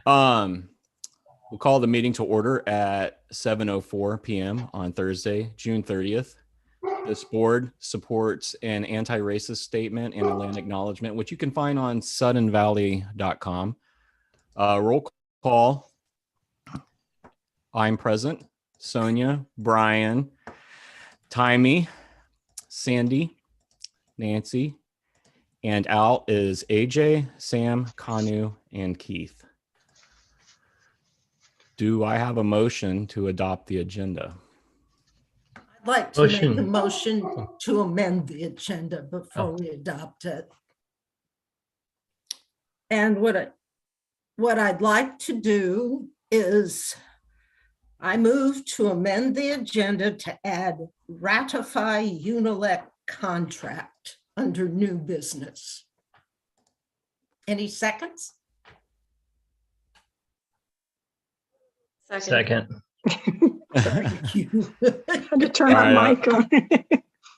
We'll call the meeting to order at 7:04 p.m. on Thursday, June 30th. This board supports an anti-racist statement and a land acknowledgement, which you can find on suddenvalley.com. Roll call. I'm present. Sonia, Brian, Timey, Sandy, Nancy, and Al is AJ, Sam, Kanu, and Keith. Do I have a motion to adopt the agenda? I'd like to make the motion to amend the agenda before we adopt it. And what I'd like to do is I move to amend the agenda to add ratify Intellect contract under new business. Any seconds? Second. Thank you. I had to turn my mic on.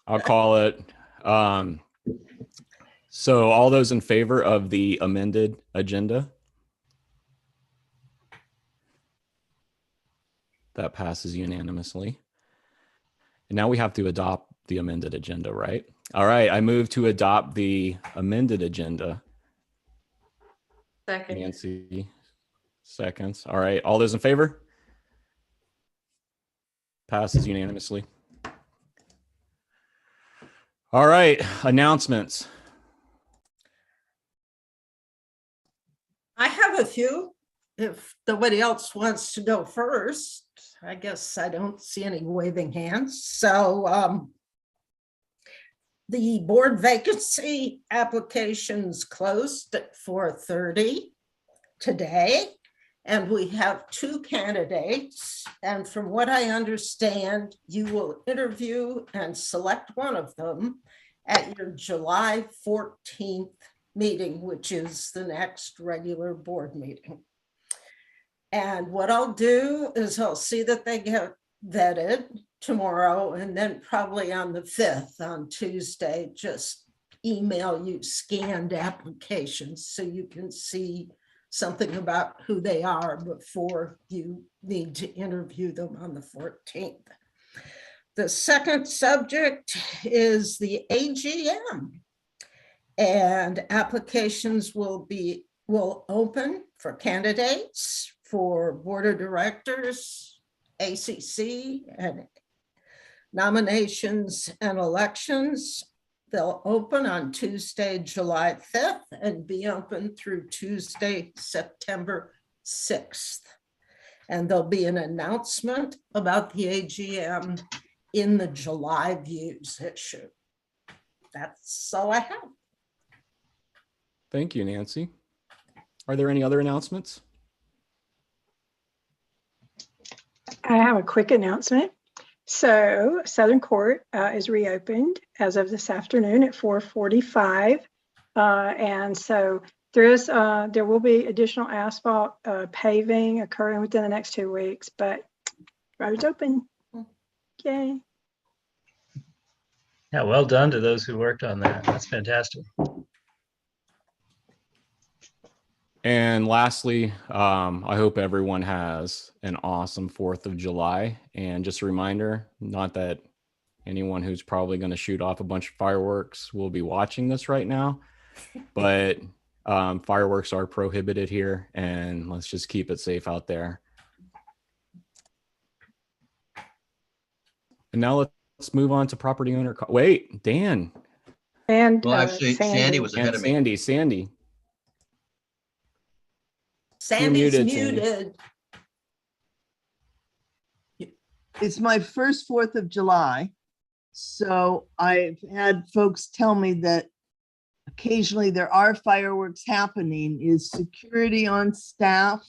I'll call it. So all those in favor of the amended agenda? That passes unanimously. And now we have to adopt the amended agenda, right? All right, I move to adopt the amended agenda. Second. Nancy, seconds. All right, all those in favor? Passes unanimously. All right, announcements. I have a few. If nobody else wants to go first, I guess I don't see any waving hands. So the board vacancy applications closed at 4:30 today, and we have 2 candidates. And from what I understand, you will interview and select one of them at your July 14th meeting, which is the next regular board meeting. And what I'll do is I'll see that they get vetted tomorrow, and then probably on the 5th, on Tuesday, just email you scanned applications so you can see something about who they are before you need to interview them on the 14th. The second subject is the AGM, and applications will open for candidates for board of directors, ACC, and nominations and elections. They'll open on Tuesday, July 5th, and be open through Tuesday, September 6th. And there'll be an announcement about the AGM in the July Views issue. That's all I have. Thank you, Nancy. Are there any other announcements? I have a quick announcement. So Southern Court is reopened as of this afternoon at 4:45. And so there will be additional asphalt paving occurring within the next 2 weeks, but road's open. Yay. Yeah, well done to those who worked on that. That's fantastic. And lastly, I hope everyone has an awesome 4th of July. And just a reminder, not that anyone who's probably going to shoot off a bunch of fireworks will be watching this right now, but fireworks are prohibited here, and let's just keep it safe out there. And now let's move on to property owner. Wait, Dan. And well, actually, Sandy was ahead of me. Sandy. Sandy's muted, muted. It's my first 4th of July. So I've had folks tell me that occasionally there are fireworks happening. Is security on staff?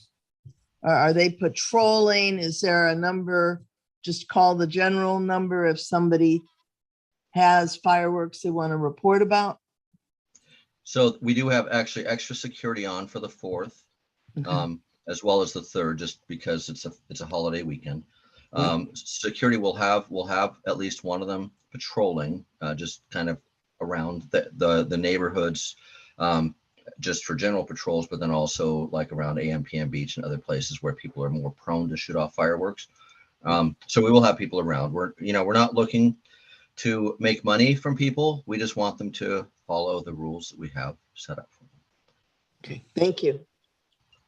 Are they patrolling? Is there a number? Just call the general number if somebody has fireworks they want to report about. So we do have actually extra security on for the 4th. As well as the 3rd, just because it's a holiday weekend. Security will have at least one of them patrolling, just kind of around the neighborhoods. just for general patrols, but then also like around AM/PM Beach and other places where people are more prone to shoot off fireworks. So we will have people around. We're not looking to make money from people. We just want them to follow the rules that we have set up for them. Okay, thank you.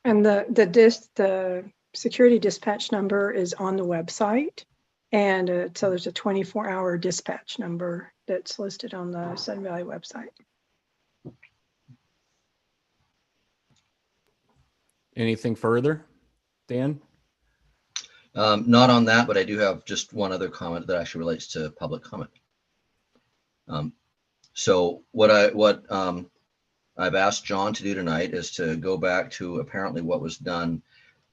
And the security dispatch number is on the website. And so there's a 24-hour dispatch number that's listed on the Sun Valley website. Anything further, Dan? Not on that, but I do have just one other comment that actually relates to public comment. So what I've asked John to do tonight is to go back to apparently what was done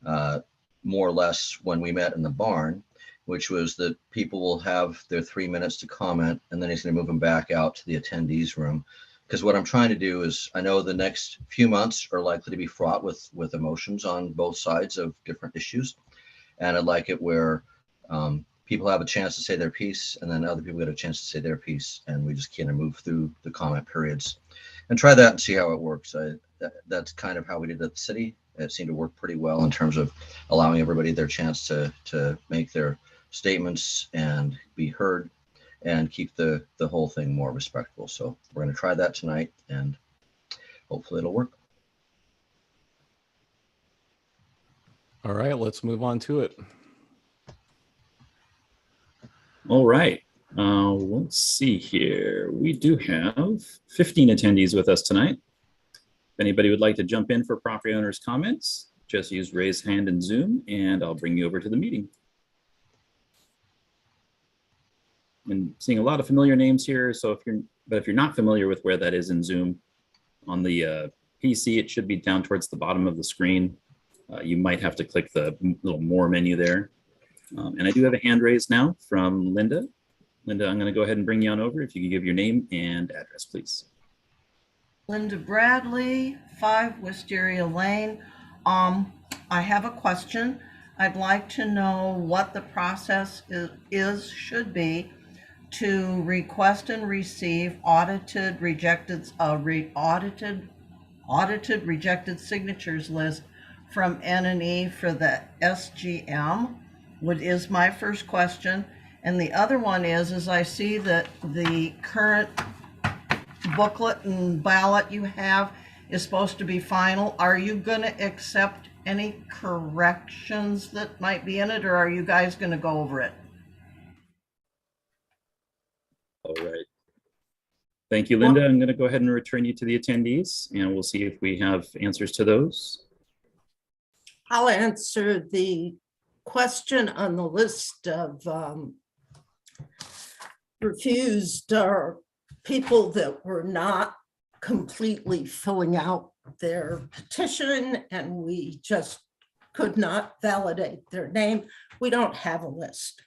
more or less when we met in the barn, which was that people will have their 3 minutes to comment, and then he's going to move them back out to the attendees room. Because what I'm trying to do is, I know the next few months are likely to be fraught with emotions on both sides of different issues. And I'd like it where people have a chance to say their piece, and then other people get a chance to say their piece, and we just kind of move through the comment periods and try that and see how it works. That's kind of how we did at the city. It seemed to work pretty well in terms of allowing everybody their chance to make their statements and be heard and keep the whole thing more respectful. So we're going to try that tonight, and hopefully it'll work. All right, let's move on to it. All right. Let's see here. We do have 15 attendees with us tonight. If anybody would like to jump in for property owners' comments, just use raise hand in Zoom, and I'll bring you over to the meeting. And seeing a lot of familiar names here. So if you're not familiar with where that is in Zoom, on the PC, it should be down towards the bottom of the screen. You might have to click the little more menu there. And I do have a hand raised now from Linda. Linda, I'm going to go ahead and bring you on over. If you could give your name and address, please. Linda Bradley, 5 Wisteria Lane. I have a question. I'd like to know what the process should be to request and receive audited rejected signatures list from N&E for the SGM, is my first question. And the other one is I see that the current booklet and ballot you have is supposed to be final. Are you going to accept any corrections that might be in it, or are you guys going to go over it? All right. Thank you, Linda. I'm going to go ahead and return you to the attendees, and we'll see if we have answers to those. I'll answer the question on the list of refused or people that were not completely filling out their petition, and we just could not validate their name. We don't have a list.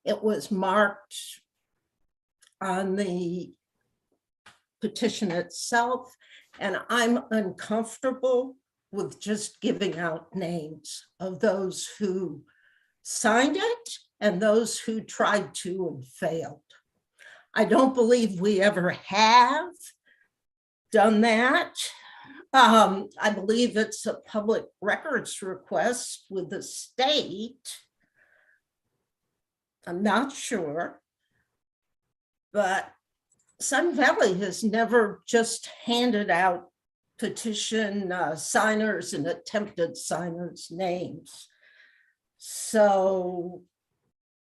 It was marked on the petition itself, and I'm uncomfortable with just giving out names of those who signed it and those who tried to and failed. I don't believe we ever have done that. I believe it's a public records request with the state. I'm not sure. But Sun Valley has never just handed out petition signers and attempted signers' names. So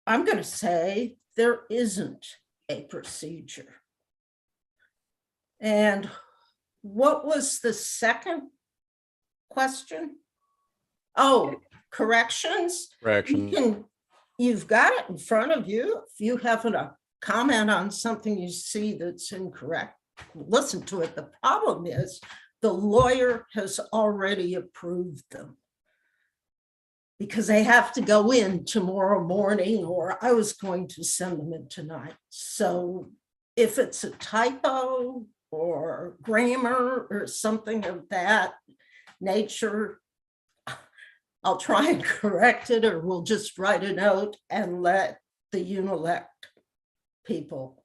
I'm going to say there isn't a procedure. And what was the second question? Oh, corrections? Correction. You've got it in front of you. If you have a comment on something you see that's incorrect, listen to it. The problem is the lawyer has already approved them because they have to go in tomorrow morning, or I was going to send them in tonight. So if it's a typo or grammar or something of that nature, I'll try and correct it, or we'll just write a note and let the Intellect people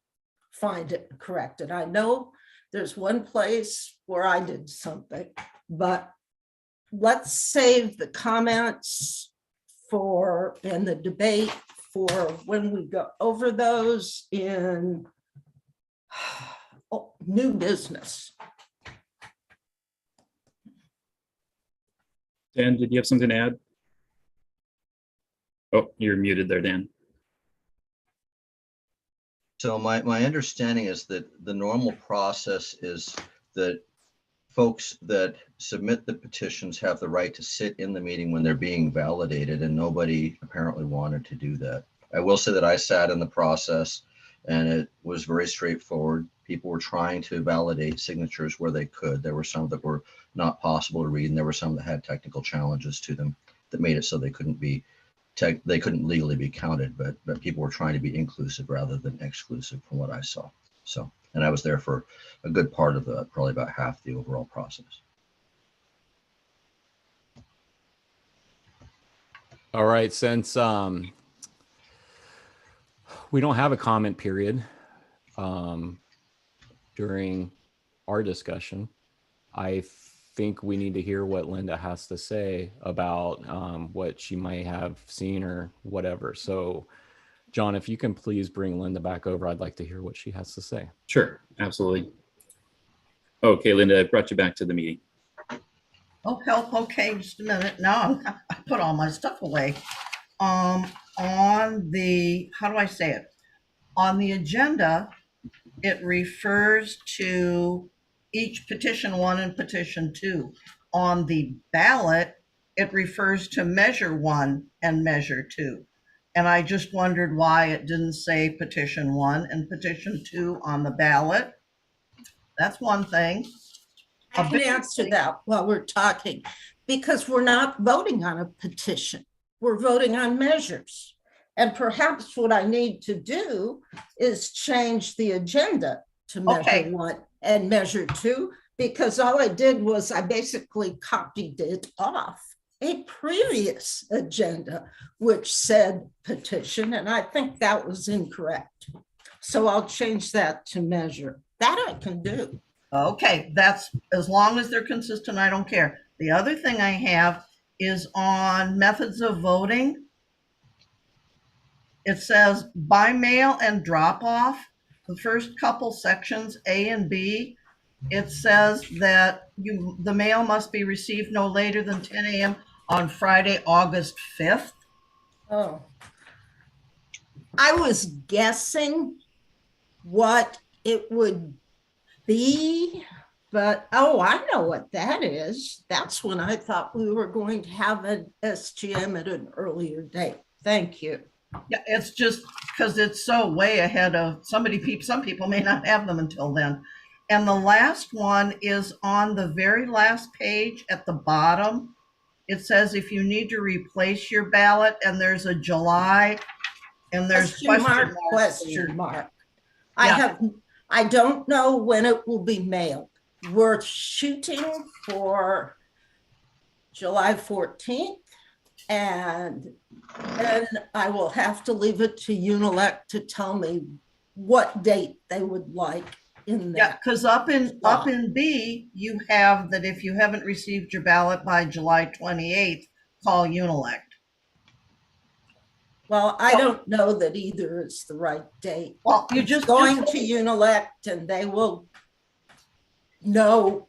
find it and correct it. I know there's one place where I did something, but let's save the comments for, and the debate for when we go over those in new business. Dan, did you have something to add? Oh, you're muted there, Dan. So my understanding is that the normal process is that folks that submit the petitions have the right to sit in the meeting when they're being validated, and nobody apparently wanted to do that. I will say that I sat in the process and it was very straightforward. People were trying to validate signatures where they could. There were some that were not possible to read, and there were some that had technical challenges to them that made it so they couldn't legally be counted, but people were trying to be inclusive rather than exclusive from what I saw. So, and I was there for a good part of probably about half the overall process. All right, since we don't have a comment period during our discussion, I think we need to hear what Linda has to say about what she might have seen or whatever. So, John, if you can please bring Linda back over, I'd like to hear what she has to say. Sure, absolutely. Okay, Linda, I brought you back to the meeting. Oh, help. Okay, just a minute. Now I put all my stuff away. On the, how do I say it? On the agenda, it refers to each petition 1 and petition 2. On the ballot, it refers to measure 1 and measure 2. And I just wondered why it didn't say petition 1 and petition 2 on the ballot. That's one thing. I can answer that while we're talking, because we're not voting on a petition. We're voting on measures. And perhaps what I need to do is change the agenda to measure 1 and measure 2, because all I did was I basically copied it off a previous agenda, which said petition, and I think that was incorrect. So I'll change that to measure. That I can do. Okay, that's, as long as they're consistent, I don't care. The other thing I have is on methods of voting. It says by mail and drop off. The first couple sections, A and B, it says that the mail must be received no later than 10 a.m. on Friday, August 5th. Oh, I was guessing what it would be, but oh, I know what that is. That's when I thought we were going to have an SGM at an earlier date. Thank you. Yeah, it's just because it's so way ahead of some people may not have them until then. And the last one is on the very last page at the bottom. It says if you need to replace your ballot, and there's a July and there's question mark. Yeah. I don't know when it will be mailed. We're shooting for July 14th, and then I will have to leave it to Intellect to tell me what date they would like in there. Yeah, because up in B, you have that if you haven't received your ballot by July 28th, call Intellect. Well, I don't know that either is the right date. Well, you just going to Intellect, and they will know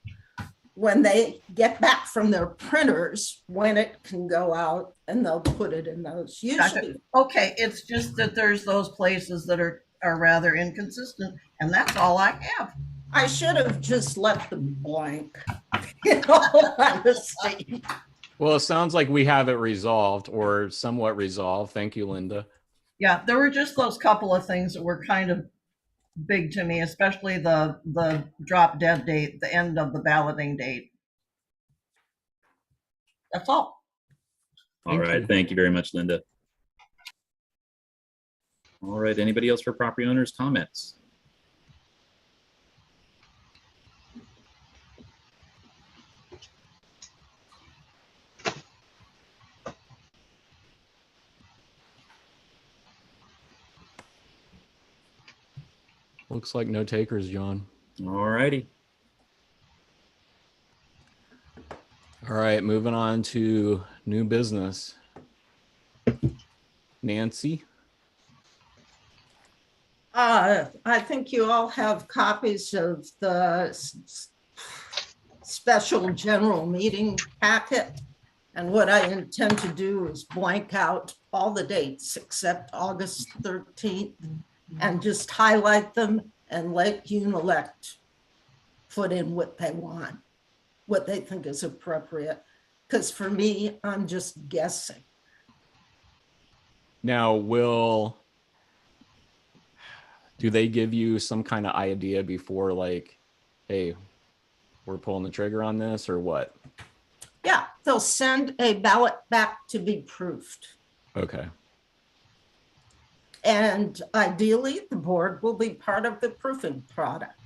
when they get back from their printers when it can go out, and they'll put it in those. Usually, okay, it's just that there's those places that are rather inconsistent, and that's all I have. I should have just left them blank. In all honesty. Well, it sounds like we have it resolved, or somewhat resolved. Thank you, Linda. Yeah, there were just those couple of things that were kind of big to me, especially the drop dead date, the end of the balloting date. That's all. All right, thank you very much, Linda. All right, anybody else for property owners' comments? Looks like no takers, John. All righty. right, moving on to new business. Nancy? I think you all have copies of the special general meeting packet. And what I intend to do is blank out all the dates except August 13th and just highlight them and let Unilect put in what they want, what they think is appropriate. Because for me, I'm just guessing. Now, do they give you some kind of idea before, like, hey, we're pulling the trigger on this, or what? Yeah, they'll send a ballot back to be proofed. Okay. And ideally, the board will be part of the proofing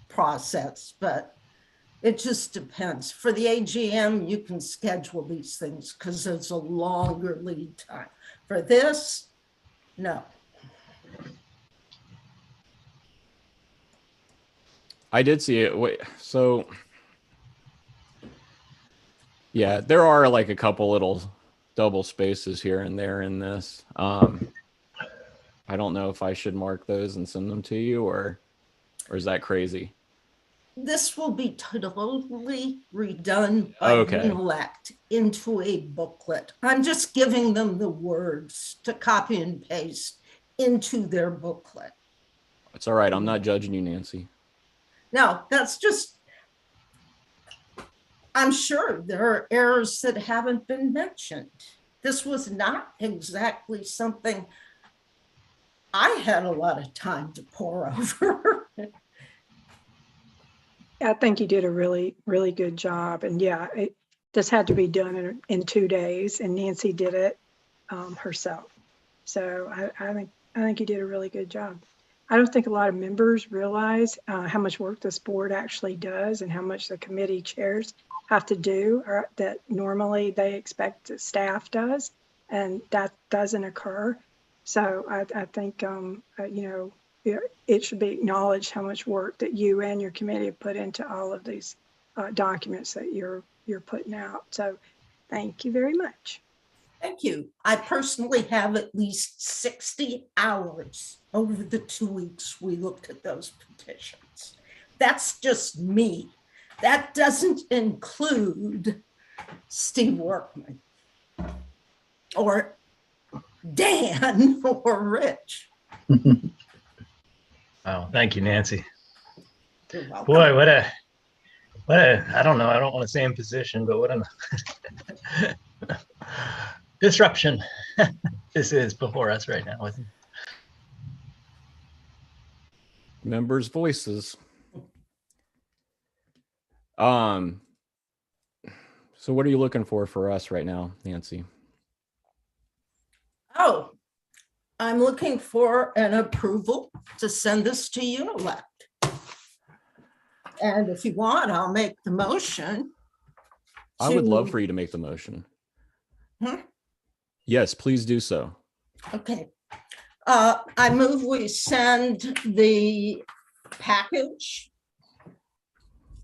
process, but it just depends. For the AGM, you can schedule these things because there's a longer lead time. For this, no. I did see it. Wait, so yeah, there are like a couple little double spaces here and there in this. I don't know if I should mark those and send them to you, or is that crazy? This will be totally redone by Okay. Intellect into a booklet. I'm just giving them the words to copy and paste into their booklet. It's all right. I'm not judging you, Nancy. No, that's just, I'm sure there are errors that haven't been mentioned. This was not exactly something I had a lot of time to pour over. I think you did a really, really good job. And yeah, this had to be done in 2 days, and Nancy did it herself. So I think you did a really good job. I don't think a lot of members realize how much work this board actually does and how much the committee chairs have to do, or that normally they expect that staff does, and that doesn't occur. So I think, it should be acknowledged how much work that you and your committee have put into all of these documents that you're putting out. So thank you very much. Thank you. I personally have at least 60 hours over the 2 weeks we looked at those petitions. That's just me. That doesn't include Steve Workman or Dan or Rich. Oh, thank you, Nancy. You're welcome. Boy, what a, I don't know, I don't want to say imposition, but what a disruption this is before us right now. Members' voices. So what are you looking for us right now, Nancy? Oh, I'm looking for an approval to send this to Unilect. And if you want, I'll make the motion. I would love for you to make the motion. Yes, please do so. Okay. I move we send the package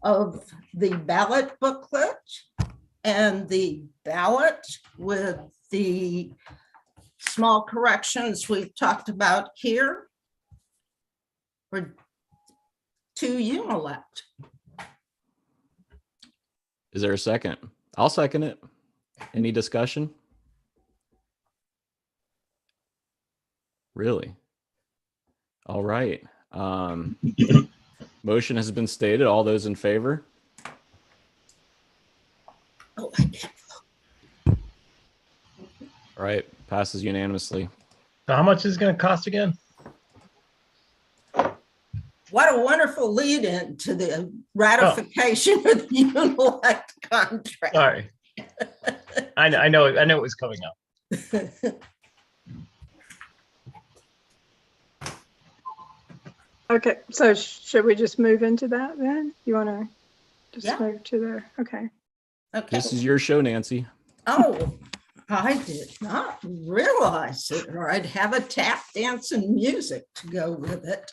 of the ballot booklet and the ballot with the small corrections we've talked about here to Unilect. Is there a second? I'll second it. Any discussion? Really? All right. Motion has been stated. All those in favor? Oh, I can't. All right. Passes unanimously. So how much is it going to cost again? What a wonderful lead in to the ratification of the Unilect contract. Sorry. I know it was coming up. Okay, so should we just move into that then? You want to just Yeah. move to there? Okay. Okay. This is your show, Nancy. Oh, I did not realize it, or I'd have a tap dance and music to go with it.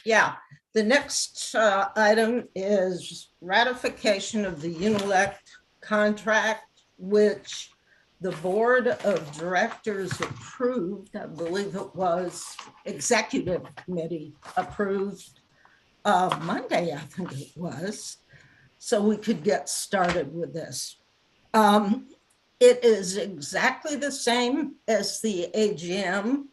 Yeah, the next item is ratification of the Intellect contract, which the board of directors approved. I believe it was executive committee approved Monday, I think it was, so we could get started with this. It is exactly the same as the AGM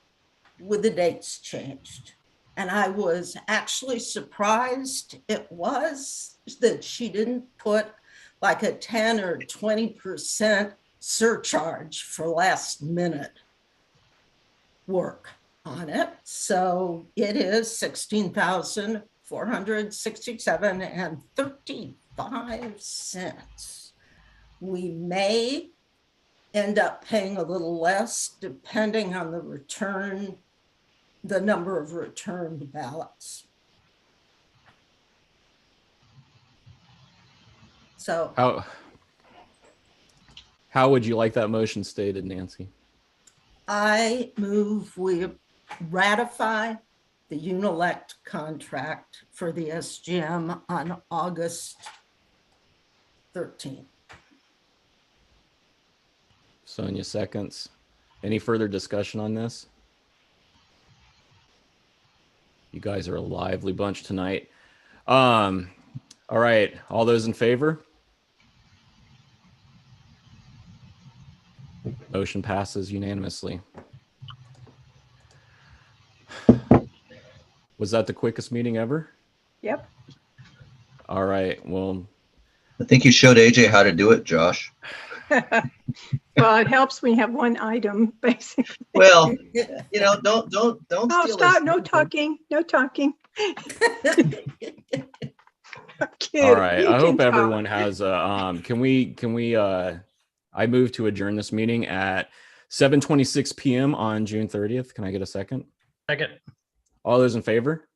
with the dates changed. And I was actually surprised that she didn't put like a 10 or 20% surcharge for last minute work on it. So it is $16,467.35. We may end up paying a little less depending on the number of returned ballots. So How would you like that motion stated, Nancy? I move we ratify the Untitled contract for the SGM on August 13th. Sonia seconds. Any further discussion on this? You guys are a lively bunch tonight. All right, all those in favor? Motion passes unanimously. Was that the quickest meeting ever? Yep. All right, well, I think you showed AJ how to do it, Josh. Well, it helps when you have one item, basically. Well, don't Oh, steal stop, his no thunder. talking, no talking. I'm kidding. all right. You I hope can talk. everyone has can we I move to adjourn this meeting at 7:26 p.m. on June 30th. Can I get a second? Second. All those in favor?